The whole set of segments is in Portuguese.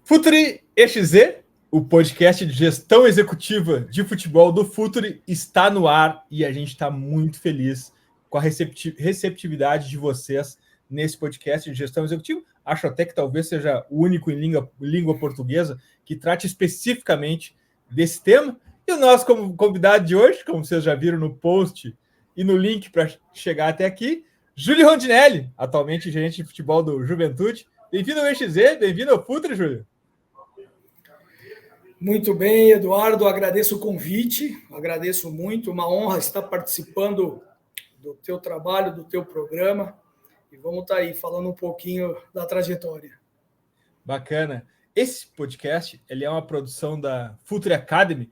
Futuri EXE, o podcast de gestão executiva de futebol do Futuri, está no ar e a gente está muito feliz com a receptividade de vocês nesse podcast de gestão executiva. Acho até que talvez seja o único em língua portuguesa que trate especificamente desse tema. E o nosso convidado de hoje, como vocês já viram no post e no link para chegar até aqui, Júlio Rondinelli, atualmente gerente de futebol do Juventude. Bem-vindo ao EXE, bem-vindo ao Futuri, Júlio. Muito bem, Eduardo, agradeço o convite, agradeço muito, uma honra estar participando do teu trabalho, do teu programa, e vamos estar aí falando um pouquinho da trajetória. Bacana. Esse podcast ele é uma produção da Futuri Academy,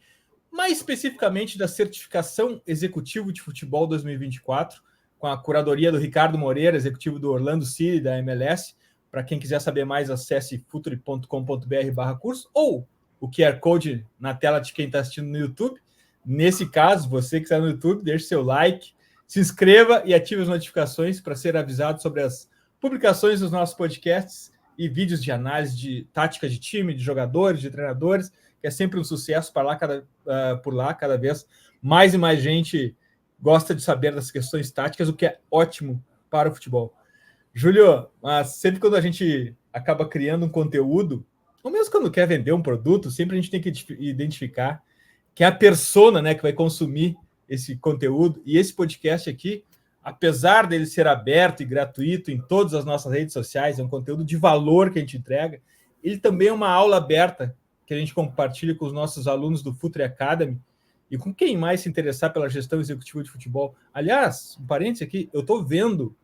mais especificamente da Certificação Executivo de Futebol 2024, com a curadoria do Ricardo Moreira, executivo do Orlando City, da MLS. Para quem quiser saber mais, acesse futuri.com.br/curso ou o QR Code na tela de quem está assistindo no YouTube. Nesse caso, você que está no YouTube, deixe seu like, se inscreva e ative as notificações para ser avisado sobre as publicações dos nossos podcasts e vídeos de análise de tática de time, de jogadores, de treinadores, que é sempre um sucesso por lá, cada vez mais e mais gente gosta de saber das questões táticas, o que é ótimo para o futebol. Júlio, mas sempre quando a gente acaba criando um conteúdo, ou mesmo quando quer vender um produto, sempre a gente tem que identificar que é a persona, né, que vai consumir esse conteúdo. E esse podcast aqui, apesar dele ser aberto e gratuito em todas as nossas redes sociais, é um conteúdo de valor que a gente entrega, ele também é uma aula aberta que a gente compartilha com os nossos alunos do Futuri Academy e com quem mais se interessar pela gestão executiva de futebol. Aliás, um parênteses aqui, eu estou vendo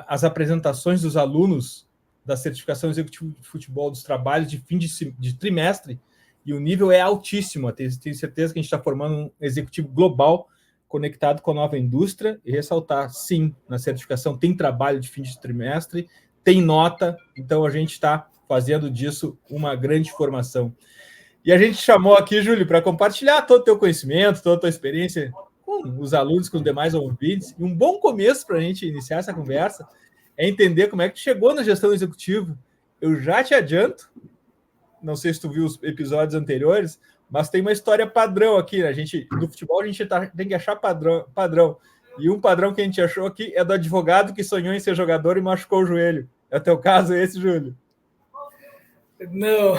as apresentações dos alunos da certificação executiva de futebol, dos trabalhos de fim de trimestre, e o nível é altíssimo. Tenho certeza que a gente está formando um executivo global conectado com a nova indústria, e ressaltar, sim, na certificação tem trabalho de fim de trimestre, tem nota, então a gente está fazendo disso uma grande formação. E a gente chamou aqui, Júlio, para compartilhar todo o teu conhecimento, toda a tua experiência com os alunos, com os demais ouvintes, e um bom começo para a gente iniciar essa conversa é entender como é que tu chegou na gestão executiva. Eu já te adianto, não sei se tu viu os episódios anteriores, mas tem uma história padrão aqui, né? No futebol a gente tem que achar padrão. E um padrão que a gente achou aqui é do advogado que sonhou em ser jogador e machucou o joelho. É o teu caso esse, Júlio? Não,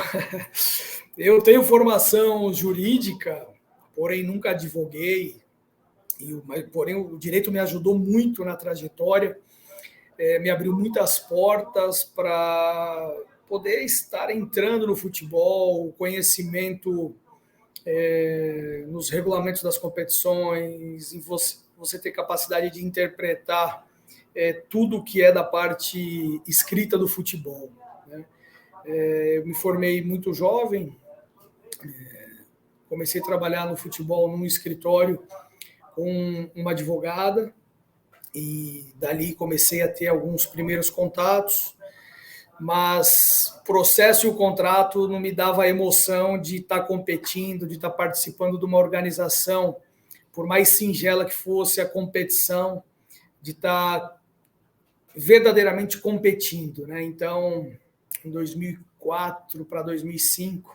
eu tenho formação jurídica, porém nunca advoguei, porém o direito me ajudou muito na trajetória, me abriu muitas portas para poder estar entrando no futebol, o conhecimento nos regulamentos das competições, em você ter capacidade de interpretar tudo que é da parte escrita do futebol, né? Eu me formei muito jovem, comecei a trabalhar no futebol num escritório com uma advogada, e dali comecei a ter alguns primeiros contatos, mas o processo e o contrato não me dava a emoção de estar competindo, de estar participando de uma organização, por mais singela que fosse a competição, de estar verdadeiramente competindo, né? Então, em 2004 para 2005,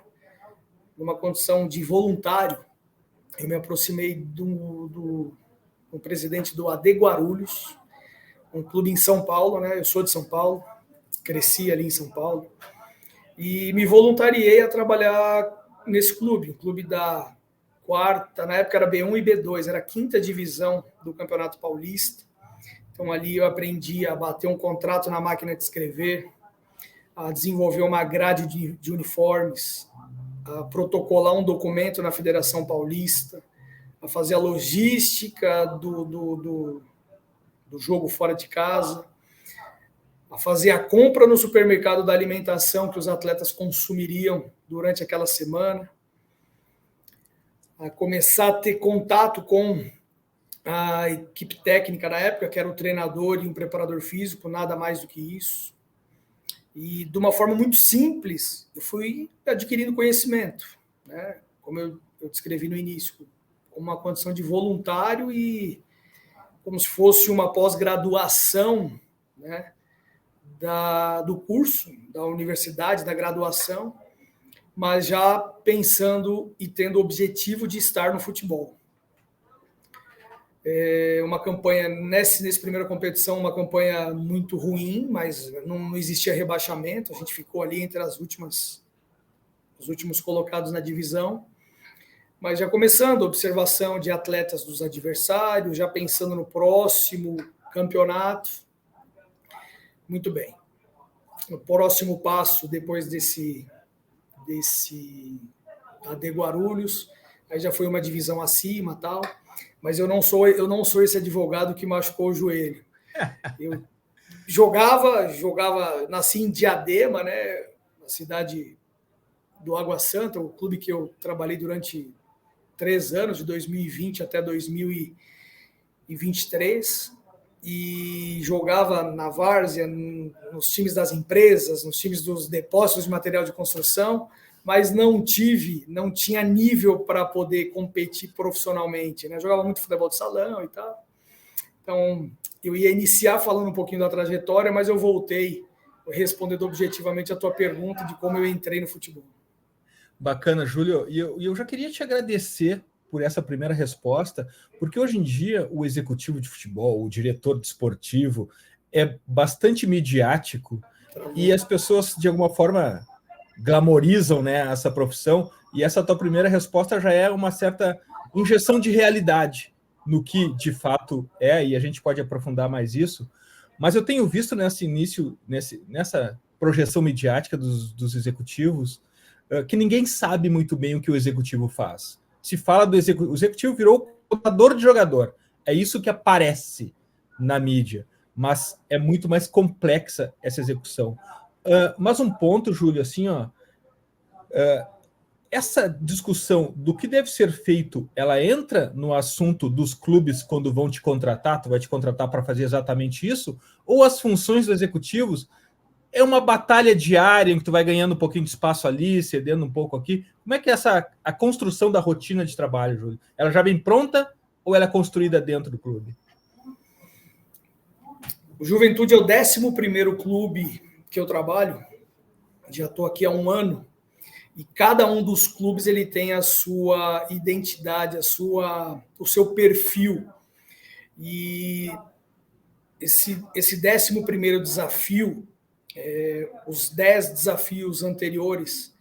numa condição de voluntário, eu me aproximei do presidente do AD Guarulhos, um clube em São Paulo, né? Eu sou de São Paulo, cresci ali em São Paulo, e me voluntariei a trabalhar nesse clube, um clube da quarta, na época era B1 e B2, era a quinta divisão do Campeonato Paulista. Então ali eu aprendi a bater um contrato na máquina de escrever, a desenvolver uma grade de uniformes, a protocolar um documento na Federação Paulista, a fazer a logística do jogo fora de casa, a fazer a compra no supermercado da alimentação que os atletas consumiriam durante aquela semana, a começar a ter contato com a equipe técnica da época, que era o treinador e um preparador físico, nada mais do que isso. E de uma forma muito simples, eu fui adquirindo conhecimento, né? Como eu descrevi no início, uma condição de voluntário e como se fosse uma pós-graduação, né, do curso, da universidade, da graduação, mas já pensando e tendo o objetivo de estar no futebol. Uma campanha, nessa primeira competição, uma campanha muito ruim, mas não existia rebaixamento, a gente ficou ali entre os últimos colocados na divisão, mas já começando a observação de atletas dos adversários, já pensando no próximo campeonato. Muito bem. O próximo passo, depois desse AD Guarulhos, aí já foi uma divisão acima, tal, mas eu não sou esse advogado que machucou o joelho. Eu jogava, nasci em Diadema, né, na cidade do Água Santa, o clube que eu trabalhei durante 3 anos, de 2020 até 2023, e jogava na várzea, nos times das empresas, nos times dos depósitos de material de construção, mas não tinha nível para poder competir profissionalmente, né? Jogava muito futebol de salão e tal. Então, eu ia iniciar falando um pouquinho da trajetória, mas eu voltei respondendo objetivamente a tua pergunta de como eu entrei no futebol. Bacana, Júlio. E eu já queria te agradecer por essa primeira resposta, porque hoje em dia o executivo de futebol, o diretor desportivo, é bastante midiático e as pessoas, de alguma forma, glamorizam, né, essa profissão, e essa tua primeira resposta já é uma certa injeção de realidade no que de fato é, e a gente pode aprofundar mais isso, mas eu tenho visto nessa projeção midiática dos executivos, que ninguém sabe muito bem o que o executivo faz. Se fala do executivo, o executivo virou contador de jogador, é isso que aparece na mídia, mas é muito mais complexa essa execução. Mas um ponto, Júlio, assim, essa discussão do que deve ser feito, ela entra no assunto dos clubes quando vão te contratar, tu vai te contratar para fazer exatamente isso, ou as funções dos executivos é uma batalha diária em que tu vai ganhando um pouquinho de espaço ali, cedendo um pouco aqui? Como é que é a construção da rotina de trabalho, Júlio? Ela já vem pronta ou ela é construída dentro do clube? O Juventude é o 11º clube que eu trabalho, já estou aqui há 1 ano, e cada um dos clubes ele tem a sua identidade, o seu perfil. E esse 11º desafio, os 10 desafios anteriores,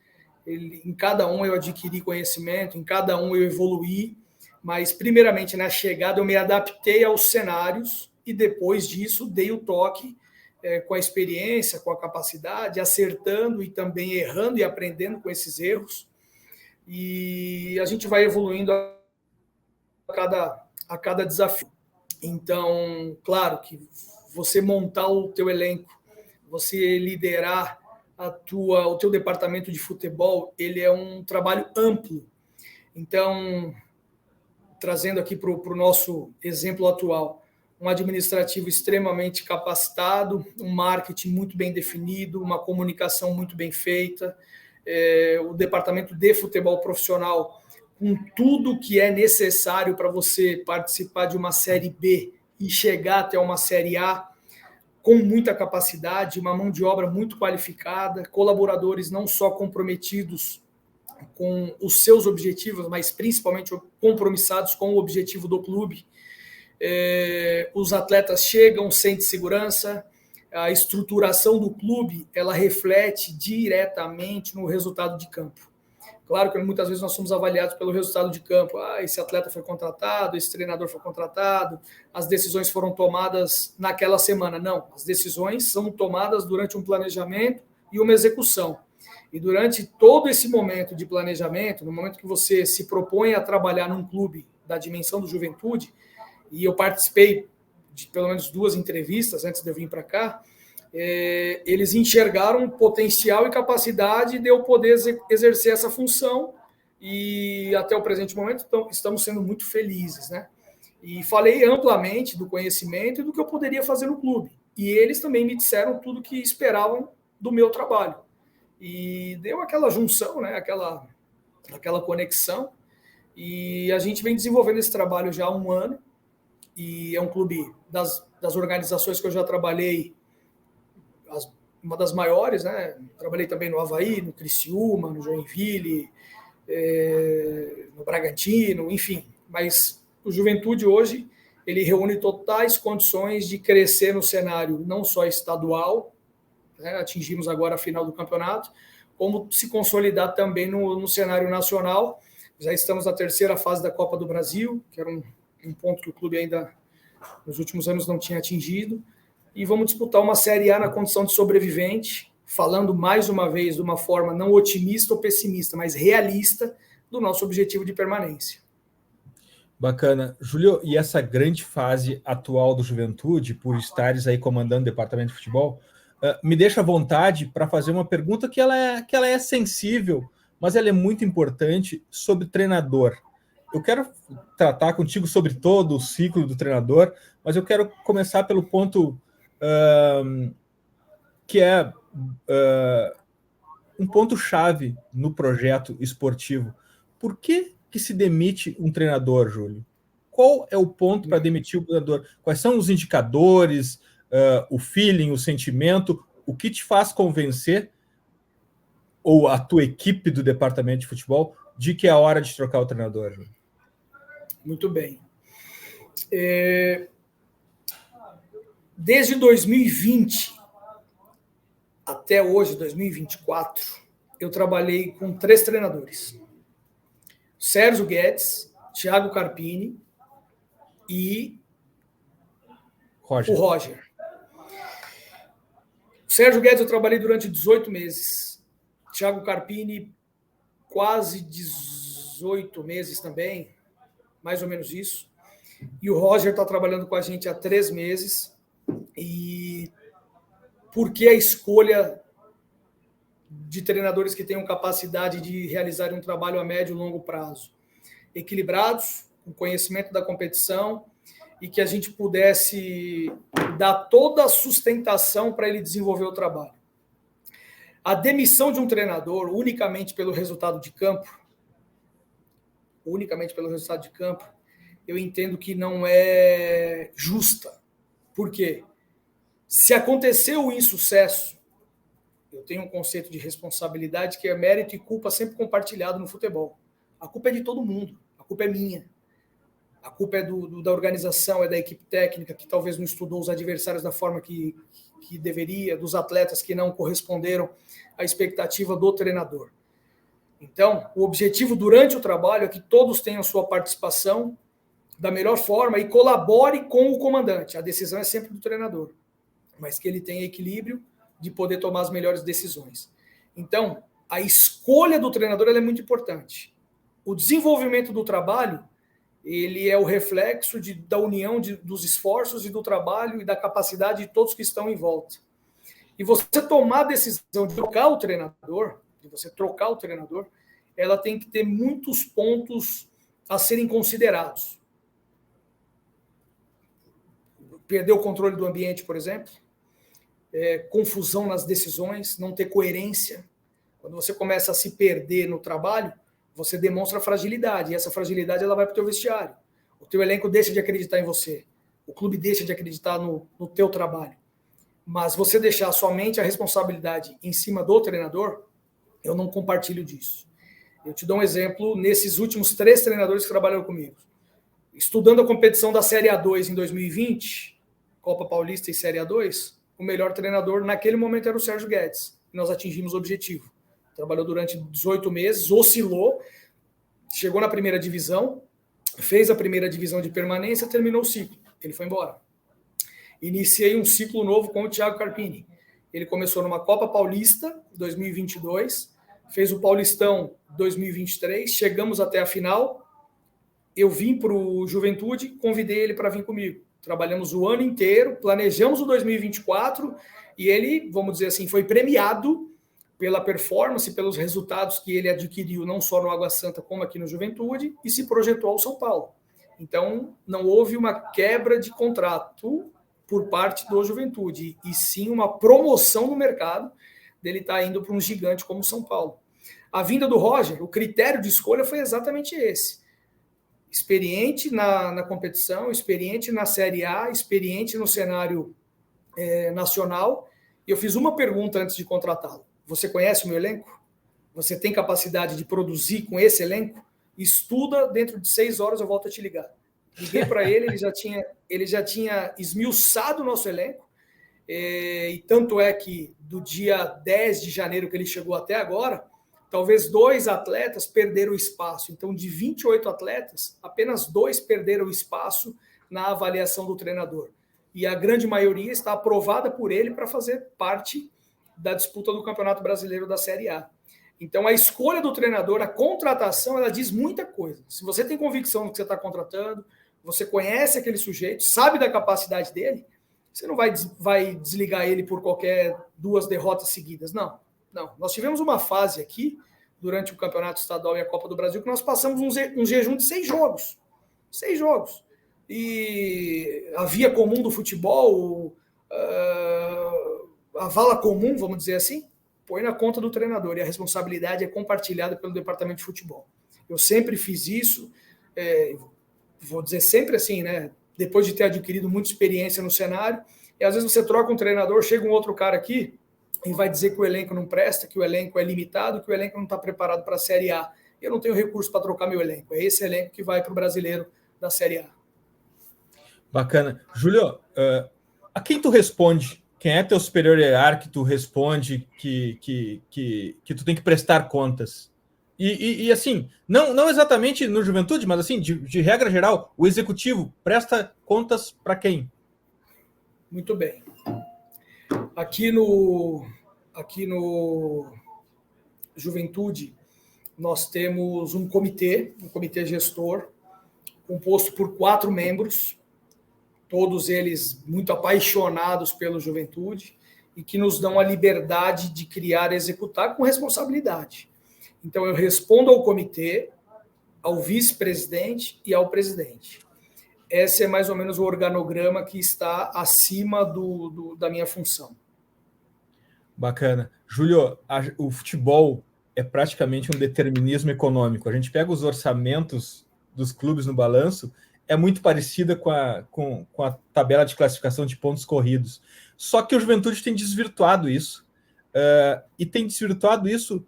em cada um eu adquiri conhecimento, em cada um eu evoluí, mas primeiramente na chegada eu me adaptei aos cenários e depois disso dei o toque com a experiência, com a capacidade, acertando e também errando e aprendendo com esses erros. E a gente vai evoluindo a cada desafio. Então, claro que você montar o teu elenco, você liderar o teu departamento de futebol, ele é um trabalho amplo. Então, trazendo aqui para o nosso exemplo atual, um administrativo extremamente capacitado, um marketing muito bem definido, uma comunicação muito bem feita, o departamento de futebol profissional com tudo que é necessário para você participar de uma Série B e chegar até uma Série A, com muita capacidade, uma mão de obra muito qualificada, colaboradores não só comprometidos com os seus objetivos, mas principalmente compromissados com o objetivo do clube. Os atletas chegam, sentem segurança, a estruturação do clube ela reflete diretamente no resultado de campo. Claro que muitas vezes nós somos avaliados pelo resultado de campo. Esse atleta foi contratado, esse treinador foi contratado, as decisões foram tomadas naquela semana. Não, as decisões são tomadas durante um planejamento e uma execução. E durante todo esse momento de planejamento, no momento que você se propõe a trabalhar num clube da dimensão do Juventude, e eu participei de pelo menos 2 entrevistas antes de eu vir para cá, eles enxergaram potencial e capacidade de eu poder exercer essa função e até o presente momento estamos sendo muito felizes, né? E falei amplamente do conhecimento e do que eu poderia fazer no clube. E eles também me disseram tudo que esperavam do meu trabalho. E deu aquela junção, né? Aquela conexão. E a gente vem desenvolvendo esse trabalho já há 1 ano. E é um clube das organizações que eu já trabalhei, as uma das maiores, né? Trabalhei também no Avaí, no Criciúma, no Joinville, no Bragantino, enfim. Mas o Juventude hoje, ele reúne totais condições de crescer no cenário não só estadual, né? Atingimos agora a final do campeonato, como se consolidar também no cenário nacional. Já estamos na terceira fase da Copa do Brasil, que era um ponto que o clube ainda nos últimos anos não tinha atingido, e vamos disputar uma Série A na condição de sobrevivente, falando mais uma vez de uma forma não otimista ou pessimista, mas realista do nosso objetivo de permanência. Bacana. Júlio, e essa grande fase atual do Juventude, por estares aí comandando o departamento de futebol, me deixa à vontade para fazer uma pergunta que ela é sensível, mas ela é muito importante, sobre treinador. Eu quero tratar contigo sobre todo o ciclo do treinador, mas eu quero começar pelo ponto que é um ponto-chave no projeto esportivo. Por que se demite um treinador, Júlio? Qual é o ponto para demitir o treinador? Quais são os indicadores, o feeling, o sentimento, o que te faz convencer, ou a tua equipe do departamento de futebol, de que é a hora de trocar o treinador, Júlio? Muito bem. Desde 2020 até hoje, 2024, eu trabalhei com 3 treinadores. Sérgio Guedes, Thiago Carpini e o Roger. O Sérgio Guedes eu trabalhei durante 18 meses. Thiago Carpini, quase 18 meses também, mais ou menos isso. E o Roger está trabalhando com a gente há 3 meses. E por que a escolha de treinadores que tenham capacidade de realizar um trabalho a médio e longo prazo? Equilibrados, com conhecimento da competição, e que a gente pudesse dar toda a sustentação para ele desenvolver o trabalho. A demissão de um treinador unicamente pelo resultado de campo, eu entendo que não é justa. Por quê? Se aconteceu o insucesso, eu tenho um conceito de responsabilidade que é mérito e culpa sempre compartilhado no futebol. A culpa é de todo mundo, a culpa é minha. A culpa é da organização, é da equipe técnica, que talvez não estudou os adversários da forma que deveria, dos atletas que não corresponderam à expectativa do treinador. Então, o objetivo durante o trabalho é que todos tenham sua participação da melhor forma e colabore com o comandante. A decisão é sempre do treinador, mas que ele tenha equilíbrio de poder tomar as melhores decisões. Então, a escolha do treinador ela é muito importante. O desenvolvimento do trabalho, ele é o reflexo da união dos esforços e do trabalho e da capacidade de todos que estão em volta. E você tomar a decisão de trocar o treinador, ela tem que ter muitos pontos a serem considerados. Perder o controle do ambiente, por exemplo, confusão nas decisões, não ter coerência. Quando você começa a se perder no trabalho, você demonstra fragilidade, e essa fragilidade ela vai para o teu vestiário. O teu elenco deixa de acreditar em você, o clube deixa de acreditar no teu trabalho. Mas você deixar somente a responsabilidade em cima do treinador, eu não compartilho disso. Eu te dou um exemplo, nesses últimos 3 treinadores que trabalharam comigo. Estudando a competição da Série A2 em 2020, Copa Paulista e Série A2, o melhor treinador naquele momento era o Sérgio Guedes. E nós atingimos o objetivo. Trabalhou durante 18 meses, oscilou, chegou na primeira divisão, fez a primeira divisão de permanência, terminou o ciclo. Ele foi embora. Iniciei um ciclo novo com o Thiago Carpini. Ele começou numa Copa Paulista, 2022, fez o Paulistão 2023, chegamos até a final. Eu vim para o Juventude, convidei ele para vir comigo. Trabalhamos o ano inteiro, planejamos o 2024 e ele, vamos dizer assim, foi premiado pela performance, pelos resultados que ele adquiriu, não só no Água Santa, como aqui no Juventude, e se projetou ao São Paulo. Então, não houve uma quebra de contrato por parte do Juventude, e sim uma promoção no mercado dele estar indo para um gigante como o São Paulo. A vinda do Roger, o critério de escolha foi exatamente esse. Experiente na competição, experiente na Série A, experiente no cenário nacional, E eu fiz uma pergunta antes de contratá-lo. Você conhece o meu elenco? Você tem capacidade de produzir com esse elenco? Estuda, dentro de 6 horas eu volto a te ligar. Liguei para ele, ele já tinha esmiuçado o nosso elenco, e tanto é que do dia 10 de janeiro que ele chegou até agora, talvez 2 atletas perderam espaço. Então, de 28 atletas, apenas 2 perderam espaço na avaliação do treinador. E a grande maioria está aprovada por ele para fazer parte da disputa do Campeonato Brasileiro da Série A. Então, a escolha do treinador, a contratação, ela diz muita coisa. Se você tem convicção no que você está contratando, você conhece aquele sujeito, sabe da capacidade dele, você não vai desligar ele por qualquer 2 derrotas seguidas. Não. Nós tivemos uma fase aqui, durante o Campeonato Estadual e a Copa do Brasil, que nós passamos um jejum de 6 jogos. 6 jogos. E a via comum do futebol, a vala comum, vamos dizer assim, põe na conta do treinador, e a responsabilidade é compartilhada pelo departamento de futebol. Eu sempre fiz isso, vou dizer sempre assim, né? Depois de ter adquirido muita experiência no cenário, e às vezes você troca um treinador, chega um outro cara aqui e vai dizer que o elenco não presta, que o elenco é limitado, que o elenco não está preparado para a Série A. Eu não tenho recurso para trocar meu elenco. É esse elenco que vai para o brasileiro da Série A. Bacana. Júlio, a quem tu responde? Quem é teu superior hierárquico que tu responde que tu tem que prestar contas? E assim, não exatamente no Juventude, mas assim, de regra geral, o executivo presta contas para quem? Muito bem. Aqui no Juventude, nós temos um comitê gestor, composto por 4 membros, todos eles muito apaixonados pelo Juventude e que nos dão a liberdade de criar e executar com responsabilidade. Então, eu respondo ao comitê, ao vice-presidente e ao presidente. Esse é mais ou menos o organograma que está acima da minha função. Bacana. Júlio, o futebol é praticamente um determinismo econômico. A gente pega os orçamentos dos clubes no balanço, é muito parecida com a tabela de classificação de pontos corridos. Só que o Juventude tem desvirtuado isso. E tem desvirtuado isso,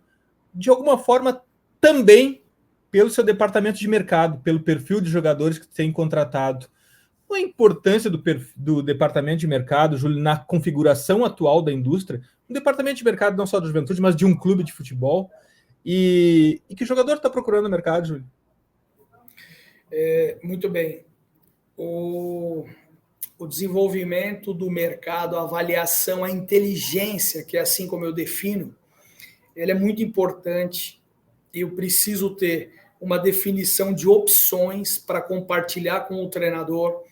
de alguma forma, também pelo seu departamento de mercado, pelo perfil de jogadores que tem contratado. Qual a importância do departamento de mercado, Júlio, na configuração atual da indústria? Um departamento de mercado não só da Juventude, mas de um clube de futebol. E que jogador está procurando no mercado, Júlio? Muito bem. O desenvolvimento do mercado, a avaliação, a inteligência, que é assim como eu defino, ele é muito importante. Eu preciso ter uma definição de opções para compartilhar com o treinador.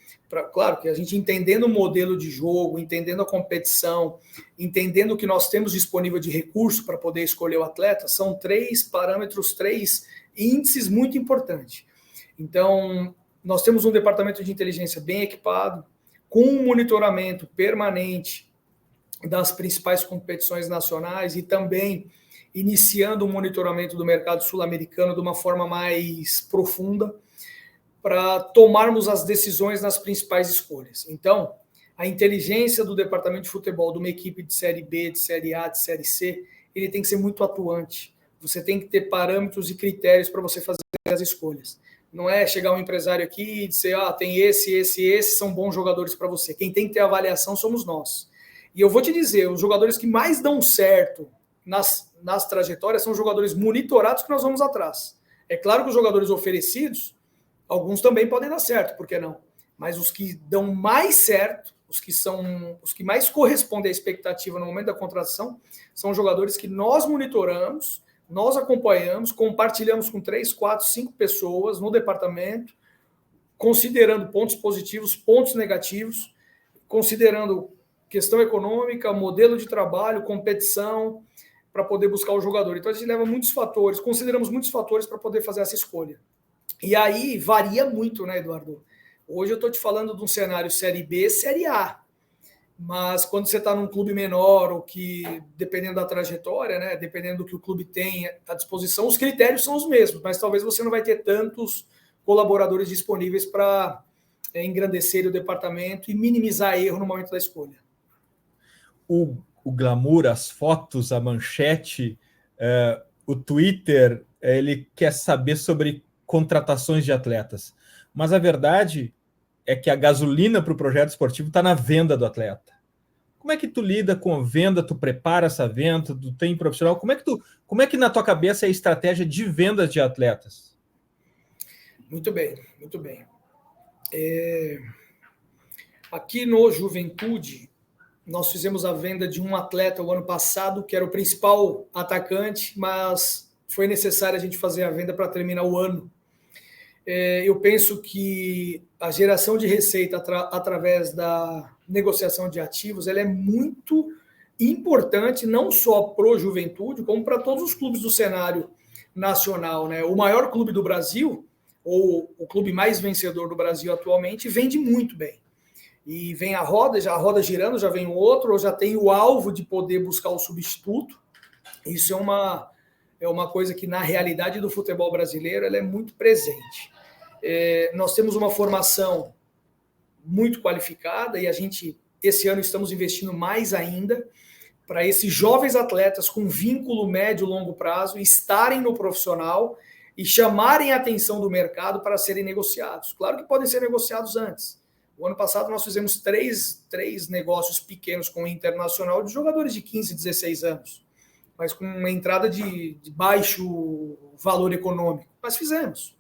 Claro que a gente entendendo o modelo de jogo, entendendo a competição, entendendo o que nós temos disponível de recurso para poder escolher o atleta, são 3 parâmetros, 3 índices muito importantes. Então, nós temos um departamento de inteligência bem equipado, com um monitoramento permanente das principais competições nacionais e também iniciando um monitoramento do mercado sul-americano de uma forma mais profunda para tomarmos as decisões nas principais escolhas. Então, a inteligência do departamento de futebol de uma equipe de Série B, de Série A, de Série C, ele tem que ser muito atuante. Você tem que ter parâmetros e critérios para você fazer as escolhas. Não é chegar um empresário aqui e dizer, tem esse, são bons jogadores para você. Quem tem que ter avaliação somos nós. E eu vou te dizer, os jogadores que mais dão certo nas trajetórias são jogadores monitorados que nós vamos atrás. É claro que os jogadores oferecidos, alguns também podem dar certo, por que não? Mas os que dão mais certo, os que mais correspondem à expectativa no momento da contratação, são jogadores que nós monitoramos, nós acompanhamos, compartilhamos com 3, 4, 5 pessoas no departamento, considerando pontos positivos, pontos negativos, considerando questão econômica, modelo de trabalho, competição, para poder buscar o jogador. Então, a gente leva muitos fatores, consideramos muitos fatores para poder fazer essa escolha. E aí, varia muito, né, Eduardo? Hoje eu estou te falando de um cenário Série B, Série A. Mas quando você está num clube menor, ou que, dependendo da trajetória, né, dependendo do que o clube tem à disposição, os critérios são os mesmos, mas talvez você não vai ter tantos colaboradores disponíveis para engrandecer o departamento e minimizar erro no momento da escolha. O o glamour, as fotos, a manchete, o Twitter, ele quer saber sobre contratações de atletas. Mas a verdade é que a gasolina para o projeto esportivo está na venda do atleta. Como é que tu lida com a venda? Tu prepara essa venda? Tu tem profissional? Como é que na tua cabeça é a estratégia de vendas de atletas? Muito bem, muito bem. Aqui no Juventude, nós fizemos a venda de um atleta o ano passado, que era o principal atacante, mas foi necessário a gente fazer a venda para terminar o ano. Eu penso que a geração de receita através da negociação de ativos, ela é muito importante, não só para o Juventude, como para todos os clubes do cenário nacional, né? O maior clube do Brasil, ou o clube mais vencedor do Brasil atualmente, vende muito bem. E vem a roda girando, já vem o outro, ou já tem o alvo de poder buscar o substituto. Isso é uma coisa que, na realidade do futebol brasileiro, ela é muito presente. Nós temos uma formação muito qualificada e a gente, esse ano, estamos investindo mais ainda para esses jovens atletas com vínculo médio e longo prazo estarem no profissional e chamarem a atenção do mercado para serem negociados. Claro que podem ser negociados antes. O ano passado nós fizemos três negócios pequenos com o Internacional de jogadores de 15, 16 anos, mas com uma entrada de baixo valor econômico. Mas fizemos.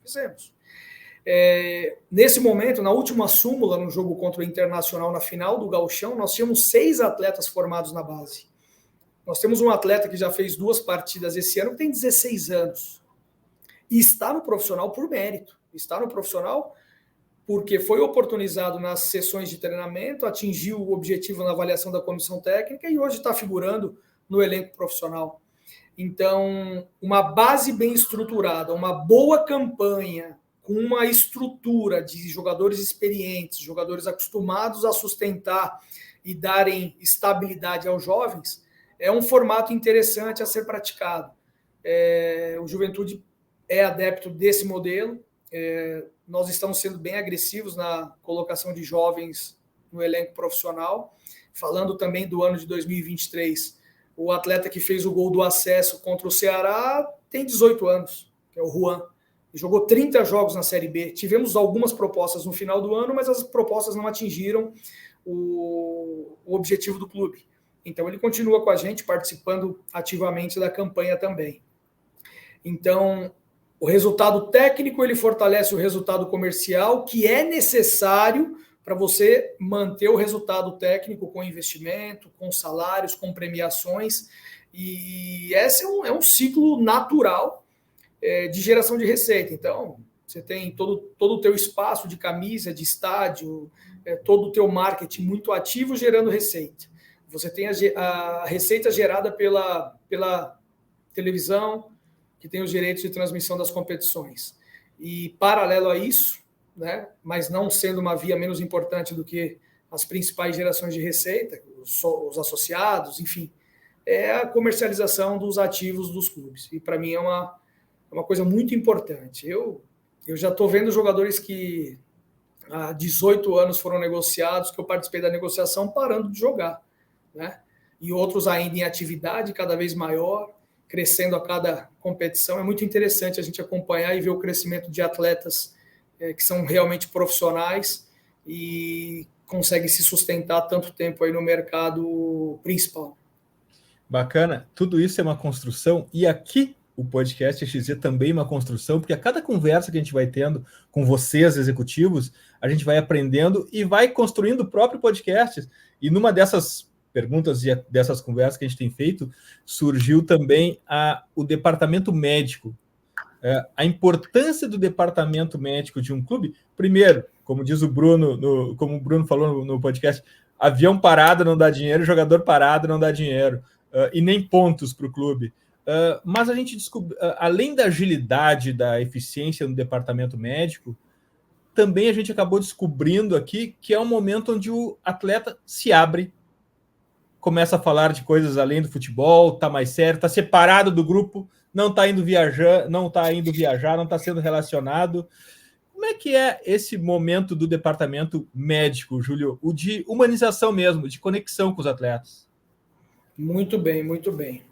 Nesse momento, na última súmula, no jogo contra o Internacional, na final do Gauchão, nós tínhamos 6 atletas formados na base. Nós temos um atleta que já fez 2 partidas esse ano, que tem 16 anos. E está no profissional por mérito. Está no profissional porque foi oportunizado nas sessões de treinamento, atingiu o objetivo na avaliação da comissão técnica e hoje está figurando no elenco profissional. Então, uma base bem estruturada, uma boa campanha, com uma estrutura de jogadores experientes, jogadores acostumados a sustentar e darem estabilidade aos jovens, é um formato interessante a ser praticado. O Juventude é adepto desse modelo. Nós estamos sendo bem agressivos na colocação de jovens no elenco profissional. Falando também do ano de 2023, o atleta que fez o gol do acesso contra o Ceará tem 18 anos, que é o Juan. Jogou 30 jogos na Série B. Tivemos algumas propostas no final do ano, mas as propostas não atingiram o objetivo do clube. Então, ele continua com a gente, participando ativamente da campanha também. Então, o resultado técnico, ele fortalece o resultado comercial, que é necessário para você manter o resultado técnico com investimento, com salários, com premiações. E esse é um ciclo natural de geração de receita. Então, você tem todo o teu espaço de camisa, de estádio, todo o teu marketing muito ativo gerando receita. Você tem a receita gerada pela televisão, que tem os direitos de transmissão das competições. E, paralelo a isso, né, mas não sendo uma via menos importante do que as principais gerações de receita, os associados, enfim, é a comercialização dos ativos dos clubes. E, para mim, é uma coisa muito importante. Eu já estou vendo jogadores que há 18 anos foram negociados, que eu participei da negociação, parando de jogar, né? E outros ainda em atividade cada vez maior, crescendo a cada competição. É muito interessante a gente acompanhar e ver o crescimento de atletas que são realmente profissionais e conseguem se sustentar tanto tempo aí no mercado principal. Bacana. Tudo isso é uma construção, e aqui o podcast XZ também é uma construção, porque a cada conversa que a gente vai tendo com vocês, executivos, a gente vai aprendendo e vai construindo o próprio podcast. E numa dessas perguntas e dessas conversas que a gente tem feito, surgiu também o departamento médico. A importância do departamento médico de um clube. Primeiro, como diz o Bruno, como o Bruno falou no podcast, avião parado não dá dinheiro, jogador parado não dá dinheiro, e nem pontos para o clube. Mas a gente descobriu, além da agilidade, da eficiência no departamento médico, também a gente acabou descobrindo aqui que é um momento onde o atleta se abre, começa a falar de coisas além do futebol, está mais sério, está separado do grupo, não está indo viajar, não está sendo relacionado. Como é que é esse momento do departamento médico, Júlio? O de humanização mesmo, de conexão com os atletas? Muito bem, muito bem.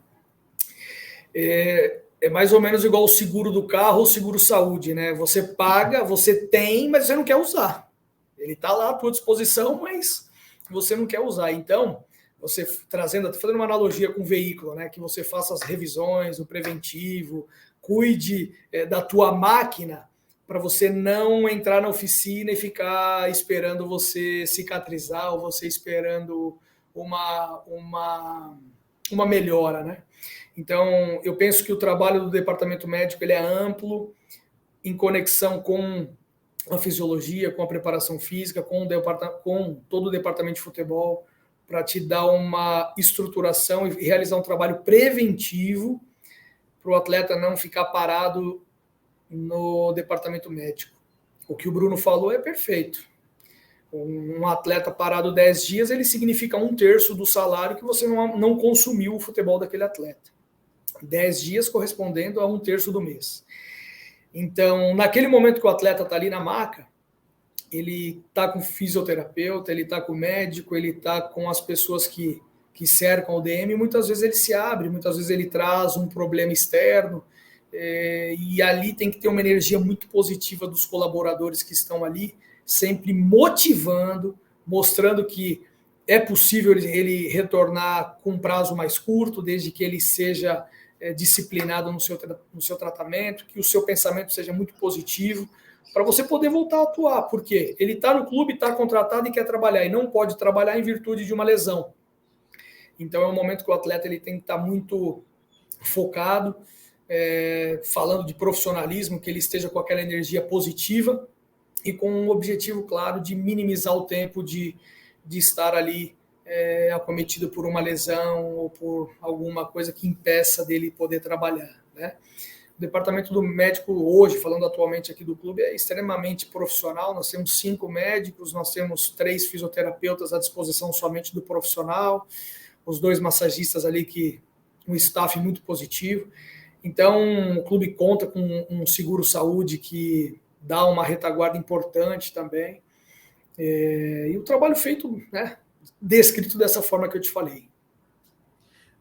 É mais ou menos igual o seguro do carro ou seguro saúde, né? Você paga, você tem, mas você não quer usar. Ele está lá à tua disposição, mas você não quer usar. Então, você fazendo uma analogia com o veículo, né? Que você faça as revisões, o preventivo, cuide da tua máquina para você não entrar na oficina e ficar esperando você cicatrizar ou você esperando uma melhora, né? Então, eu penso que o trabalho do departamento médico ele é amplo, em conexão com a fisiologia, com a preparação física, com todo o departamento de futebol, para te dar uma estruturação e realizar um trabalho preventivo para o atleta não ficar parado no departamento médico. O que o Bruno falou é perfeito. Um atleta parado 10 dias, ele significa 1/3 do salário que você não consumiu o futebol daquele atleta. 10 dias correspondendo a 1/3 do mês. Então, naquele momento que o atleta está ali na maca, ele está com o fisioterapeuta, ele está com o médico, ele está com as pessoas que cercam o DM, e muitas vezes ele se abre, muitas vezes ele traz um problema externo, e ali tem que ter uma energia muito positiva dos colaboradores que estão ali, sempre motivando, mostrando que é possível ele retornar com um prazo mais curto, desde que ele seja disciplinado no seu tratamento, que o seu pensamento seja muito positivo, para você poder voltar a atuar, porque ele está no clube, está contratado e quer trabalhar, e não pode trabalhar em virtude de uma lesão. Então é um momento que o atleta ele tem que estar muito focado, falando de profissionalismo, que ele esteja com aquela energia positiva e com um objetivo claro de minimizar o tempo de estar ali acometido por uma lesão ou por alguma coisa que impeça dele poder trabalhar, né? O departamento do médico hoje, falando atualmente aqui do clube, é extremamente profissional. Nós temos 5 médicos, nós temos 3 fisioterapeutas à disposição somente do profissional, os 2 massagistas ali, que um staff muito positivo. Então, o clube conta com um seguro-saúde que dá uma retaguarda importante também. E o trabalho feito, né, descrito dessa forma que eu te falei.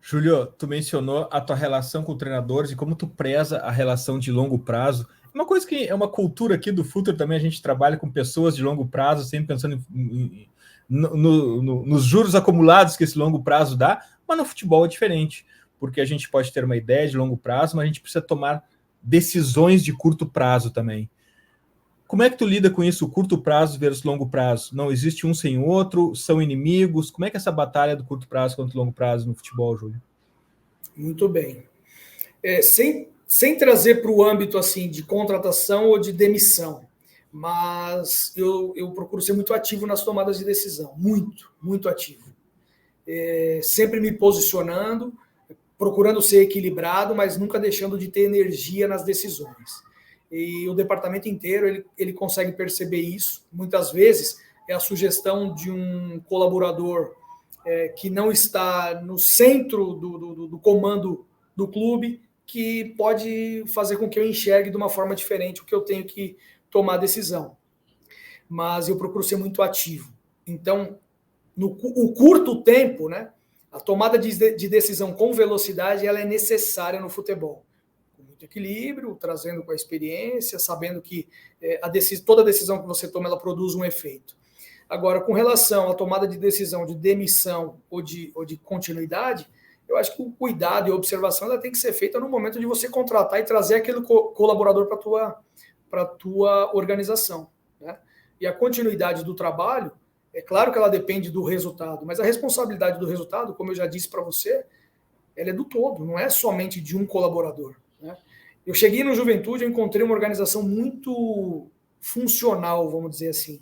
Júlio, tu mencionou a tua relação com treinadores e como tu preza a relação de longo prazo. Uma coisa que é uma cultura aqui do Futre também, a gente trabalha com pessoas de longo prazo, sempre pensando nos juros acumulados que esse longo prazo dá, mas no futebol é diferente, porque a gente pode ter uma ideia de longo prazo, mas a gente precisa tomar decisões de curto prazo também. Como é que tu lida com isso, curto prazo versus longo prazo? Não existe um sem o outro? São inimigos? Como é que é essa batalha do curto prazo contra o longo prazo no futebol, Júlio? Muito bem. Sem trazer para o âmbito assim de contratação ou de demissão, mas eu procuro ser muito ativo nas tomadas de decisão, muito ativo. Sempre me posicionando, procurando ser equilibrado, mas nunca deixando de ter energia nas decisões. E o departamento inteiro ele consegue perceber isso. Muitas vezes é a sugestão de um colaborador que não está no centro do comando do clube, que pode fazer com que eu enxergue de uma forma diferente o que eu tenho que tomar decisão. Mas eu procuro ser muito ativo. Então, o curto tempo, né, a tomada de decisão com velocidade, ela é necessária no futebol. Com muito equilíbrio, trazendo com a experiência, sabendo que toda decisão que você toma, ela produz um efeito. Agora, com relação à tomada de decisão de demissão ou de continuidade, eu acho que o cuidado e a observação ela tem que ser feita no momento de você contratar e trazer aquele colaborador para a tua organização, né? E a continuidade do trabalho, é claro que ela depende do resultado, mas a responsabilidade do resultado, como eu já disse para você, ela é do todo, não é somente de um colaborador, né? Eu cheguei no Juventude, eu encontrei uma organização muito funcional, vamos dizer assim,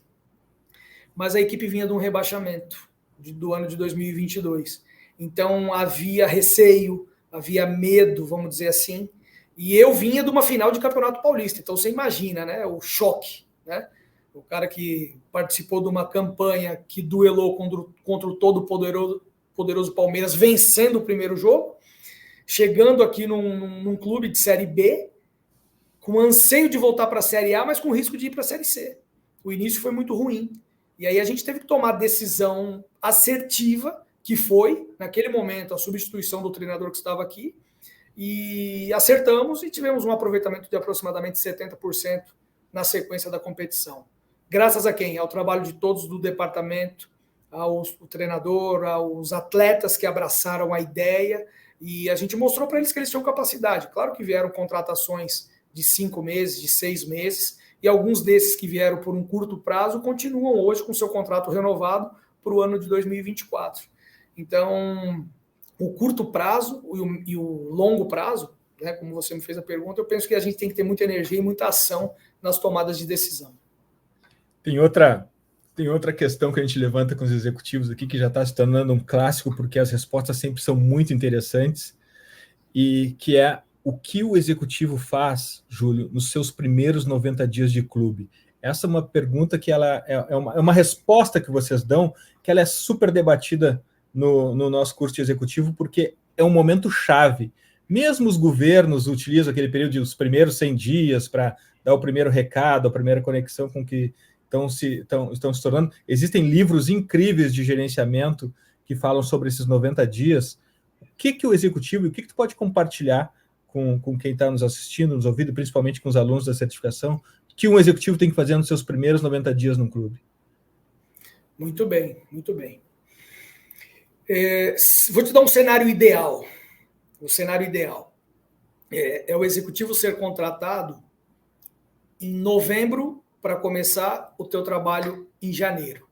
mas a equipe vinha de um rebaixamento do ano de 2022. Então havia receio, havia medo, vamos dizer assim, e eu vinha de uma final de Campeonato Paulista, então você imagina, né, o choque, né? O cara que participou de uma campanha que duelou contra o todo poderoso Palmeiras, vencendo o primeiro jogo, chegando aqui num clube de Série B, com anseio de voltar para a Série A, mas com risco de ir para a Série C. O início foi muito ruim. E aí a gente teve que tomar decisão assertiva que foi, naquele momento, a substituição do treinador que estava aqui, e acertamos e tivemos um aproveitamento de aproximadamente 70% na sequência da competição. Graças a quem? Ao trabalho de todos do departamento, ao treinador, aos atletas que abraçaram a ideia, e a gente mostrou para eles que eles tinham capacidade. Claro que vieram contratações de 5 meses, de 6 meses, e alguns desses que vieram por um curto prazo continuam hoje com seu contrato renovado para o ano de 2024. Então, o curto prazo e o longo prazo, né, como você me fez a pergunta, eu penso que a gente tem que ter muita energia e muita ação nas tomadas de decisão. Tem outra questão que a gente levanta com os executivos aqui, que já está se tornando um clássico, porque as respostas sempre são muito interessantes, e que é o que o executivo faz, Júlio, nos seus primeiros 90 dias de clube. Essa é uma pergunta que ela é uma resposta que vocês dão, que ela é super debatida no nosso curso de executivo, porque é um momento chave. Mesmo os governos utilizam aquele período dos primeiros 100 dias para dar o primeiro recado, a primeira conexão com que estão se tornando. Existem livros incríveis de gerenciamento que falam sobre esses 90 dias. O que o executivo, o que tu pode compartilhar com quem está nos assistindo, nos ouvindo, principalmente com os alunos da certificação, que um executivo tem que fazer nos seus primeiros 90 dias no clube? Muito bem, muito bem. Vou te dar um cenário ideal. O cenário ideal é o executivo ser contratado em novembro para começar o teu trabalho em janeiro.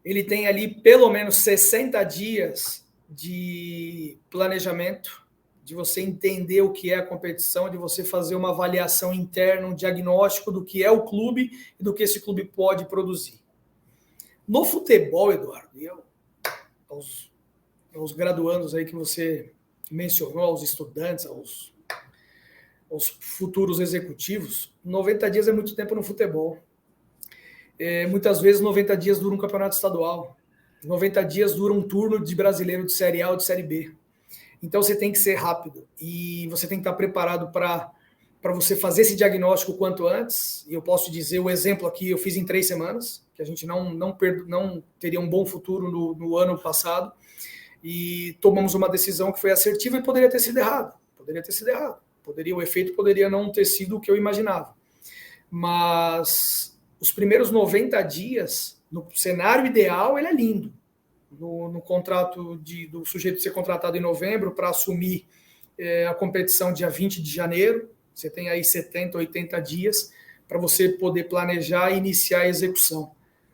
Ele tem ali pelo menos 60 dias de planejamento, de você entender o que é a competição, de você fazer uma avaliação interna, um diagnóstico do que é o clube e do que esse clube pode produzir. No futebol, Eduardo, e aos graduandos aí que você mencionou, aos estudantes, aos futuros executivos, 90 dias é muito tempo no futebol. Muitas vezes 90 dias dura um campeonato estadual, 90 dias dura um turno de brasileiro de Série A ou de Série B. Então você tem que ser rápido e você tem que estar preparado para você fazer esse diagnóstico o quanto antes. E eu posso dizer o exemplo aqui, eu fiz em 3 semanas, que a gente não teria um bom futuro no ano passado, e tomamos uma decisão que foi assertiva e poderia ter sido errado. O efeito poderia não ter sido o que eu imaginava. Mas os primeiros 90 dias, no cenário ideal, ele é lindo. No contrato do sujeito ser contratado em novembro para assumir a competição dia 20 de janeiro, você tem aí 70, 80 dias para você poder planejar e iniciar a execução.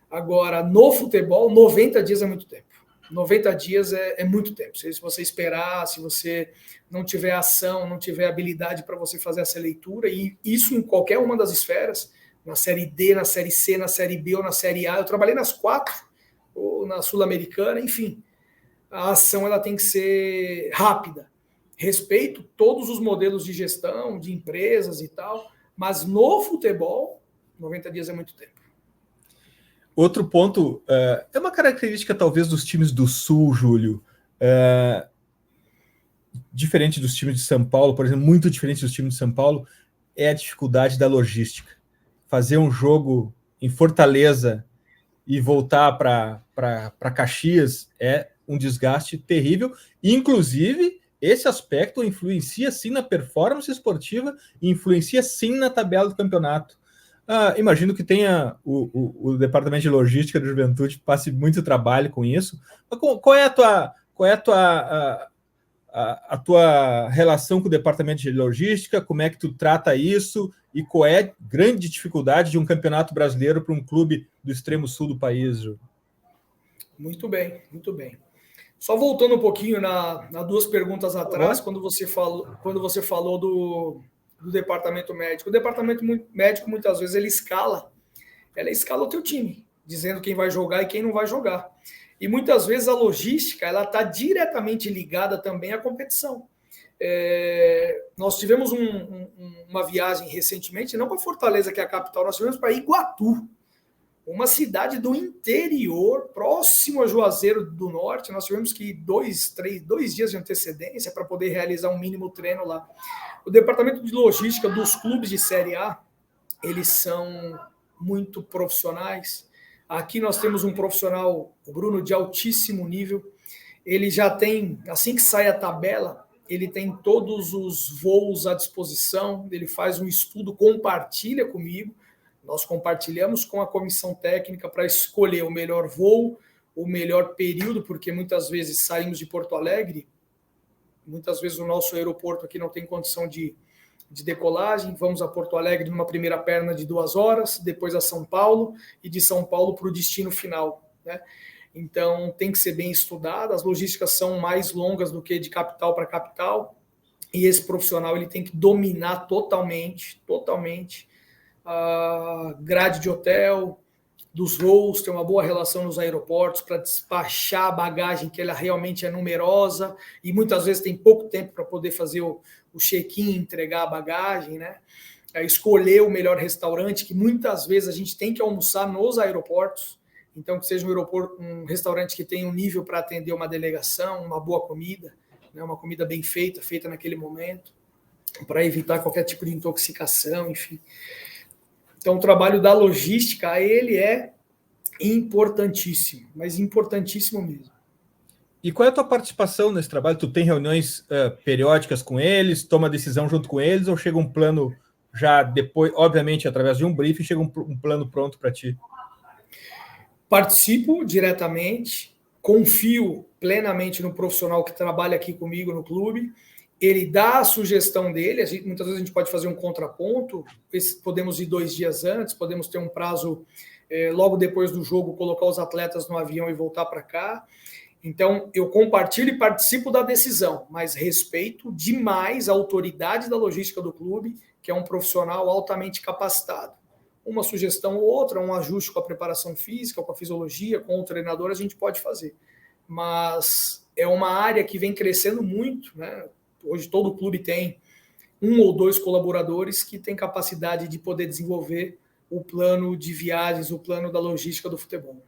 Agora, no futebol, 90 dias é muito tempo. 90 dias é muito tempo. Se você esperar, se você não tiver ação, não tiver habilidade para você fazer essa leitura, e isso em qualquer uma das esferas, na Série D, na Série C, na Série B ou na Série A, eu trabalhei nas 4, ou na Sul-Americana, enfim. A ação ela tem que ser rápida. Respeito todos os modelos de gestão, de empresas e tal, mas no futebol, 90 dias é muito tempo. Outro ponto, é uma característica talvez dos times do Sul, Júlio, diferente dos times de São Paulo, por exemplo, muito diferente dos times de São Paulo, é a dificuldade da logística. Fazer um jogo em Fortaleza e voltar para Caxias é um desgaste terrível. Inclusive, esse aspecto influencia sim na performance esportiva e influencia sim na tabela do campeonato. Imagino que tenha o departamento de logística da Juventude passe muito trabalho com isso. Mas qual é a tua relação com o departamento de logística? Como é que tu trata isso? E qual é a grande dificuldade de um campeonato brasileiro para um clube do extremo sul do país, Ju? Muito bem, muito bem. Só voltando um pouquinho na 2 perguntas atrás, quando você falou do departamento médico. O departamento médico, muitas vezes, ele escala o teu time, dizendo quem vai jogar e quem não vai jogar. E muitas vezes a logística ela está diretamente ligada também à competição. Nós tivemos uma viagem recentemente, não para Fortaleza, que é a capital, nós tivemos para Iguatu, uma cidade do interior, próximo a Juazeiro do Norte. Nós tivemos que ir 2 dias de antecedência para poder realizar um mínimo treino lá. O departamento de logística dos clubes de Série A, eles são muito profissionais. Aqui nós temos um profissional, o Bruno, de altíssimo nível. ele já tem, assim que sai a tabela, ele tem todos os voos à disposição, ele faz um estudo, compartilha comigo, nós compartilhamos com a comissão técnica para escolher o melhor voo, o melhor período, porque muitas vezes saímos de Porto Alegre, muitas vezes o nosso aeroporto aqui não tem condição de decolagem, vamos a Porto Alegre numa primeira perna de 2 horas, depois a São Paulo, e de São Paulo para o destino final, né? Então, tem que ser bem estudado, as logísticas são mais longas do que de capital para capital, e esse profissional ele tem que dominar totalmente a grade de hotel, dos voos, ter uma boa relação nos aeroportos para despachar a bagagem, que ela realmente é numerosa, e muitas vezes tem pouco tempo para poder fazer o check-in, entregar a bagagem, né? Escolher o melhor restaurante, que muitas vezes a gente tem que almoçar nos aeroportos, então que seja um restaurante que tenha um nível para atender uma delegação, uma boa comida, né? Uma comida bem feita, feita naquele momento, para evitar qualquer tipo de intoxicação, enfim. Então, o trabalho da logística, ele é importantíssimo, mas importantíssimo mesmo. E qual é a tua participação nesse trabalho? Tu tem reuniões periódicas com eles, toma decisão junto com eles, ou chega um plano já depois, obviamente, através de um briefing, chega um plano pronto para ti? Participo diretamente, confio plenamente no profissional que trabalha aqui comigo no clube, ele dá a sugestão dele, muitas vezes a gente pode fazer um contraponto, podemos ir 2 dias antes, podemos ter um prazo logo depois do jogo, colocar os atletas no avião e voltar para cá. Então, eu compartilho e participo da decisão, mas respeito demais a autoridade da logística do clube, que é um profissional altamente capacitado. Uma sugestão ou outra, um ajuste com a preparação física, com a fisiologia, com o treinador, a gente pode fazer. Mas é uma área que vem crescendo muito, né? Hoje todo clube tem 1 ou 2 colaboradores que têm capacidade de poder desenvolver o plano de viagens, o plano da logística do futebol.